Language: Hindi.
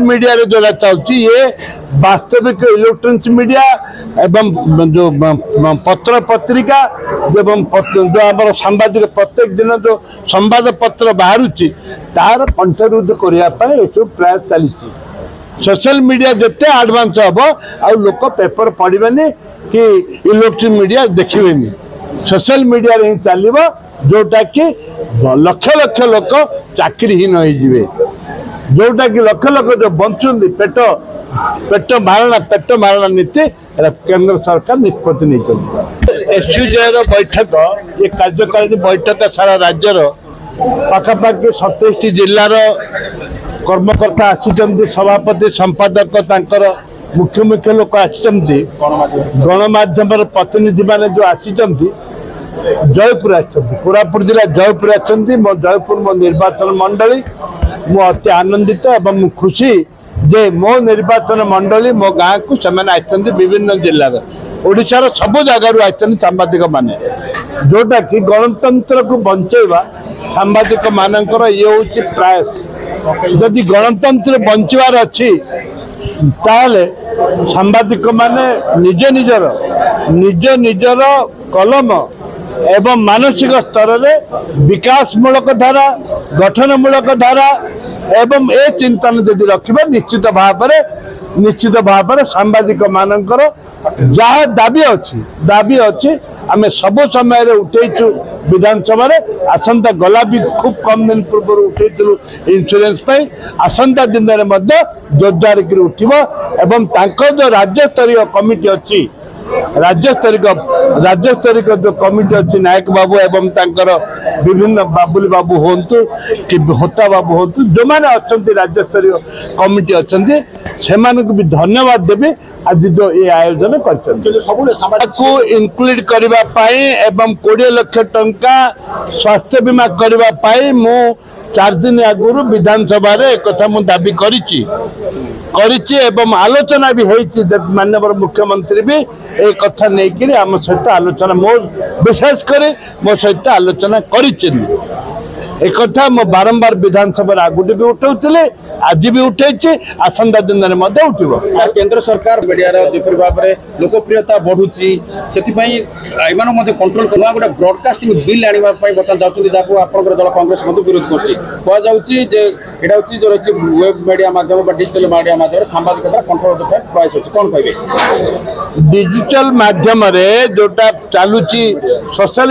मीडिया रे जो चलती ये वास्तविक इलेक्ट्रॉनिक्स मीडिया एवं जो पत्र पत्रिका एवं जो आम सांबादिक प्रत्येक दिन जो संवाद पत्र बाहर तार पंचरुद्ध करने प्रयास चली सोशल मीडिया जिते आडभांस हम आ लोक पेपर पढ़े कि इलेक्ट्रॉनिक मीडिया देखिए सोशल मीडिया रे चलो जोटा कि लक्ष लक्ष लोक चाकरीहीन हो जोटा कि लक्ष लक्ष जो बंचुंदी पेट मारणा नीति केंद्र सरकार निष्पत्ति नहीं एसयूजे बैठक ये कार्यकारिणी बैठक सारा राज्यर पाखापाखि 27 जिलार कर्मकर्ता आसी सभापति संपादक तांकर मुख्य मुख्य लोक आसी गणमाध्यम प्रतिनिधि माने जो आसी जयपुर कोरापुट जिला जयपुर आछंती मो जयपुर मो निर्वाचन मंडली मु अति आनंदित एवं खुशी जे मो निर्वाचन मंडली मो गाँ को से विभिन्न जिलार ओडिशार सबु जगार आछंती सांबादिक माने जोटा कि गणतंत्र को बंचेवा सांबादिक मानकर ये हूँ प्रयास जदि गणतंत्र बंचवार अच्छी ताले सांबादिक माने निज निजर कलम एवं मानसिक स्तर में विकासमूलक धारा गठनमूलक धारा एवं ए चिंतन यदि रखा निश्चित भाव में सांबादिक मानकर जहाँ दाबी अच्छी आम सब समय उठेचु विधानसभा आसंता गला भी खूब कम दिन पूर्व उठेलु इंश्योरेंस आसंता दिन में जोरदार कर उठिब एवं जो राज्य स्तरीय कमिटी अच्छी राज्य स्तरीय जो कमिटी अच्छी नायक बाबू एवं तांकर विभिन्न बाबुली बाबू होंतु कि होता बाबू होंतु जो मैंने अच्छा राज्य स्तरीय कमिटी अच्छा से भी धन्यवाद देवी आज जो ये आयोजन कर इनक्लूड करने एवं 20 लाख टंका स्वास्थ्य बीमा करने मु 4 दिन आगुरी विधानसभा एक दाबी करिछि एवं आलोचना भी होती माननीय मुख्यमंत्री भी एक कथा नहीं आम सहित आलोचना मो विशेष करे मो सहित आलोचना एक कथा मो बारंबार विधानसभा आगुटी भी उठाऊले आज भी उठे आसंता दिन में उठिब केंद्र सरकार मीडिया जिपर भाव में लोकप्रियता बढ़ुची से कंट्रोल करना गोटे ब्रॉडकास्टिंग बिल आने बर्तमान जाऊँगी जहाँ आप दल कांग्रेस विरोध कर वेब मीडिया माध्यम डिजिटल मीडिया माध्यम सांबादिकता कंट्रोल प्रयास होती कौन कहे डिजिटल माध्यम जोटा चलुची सोशल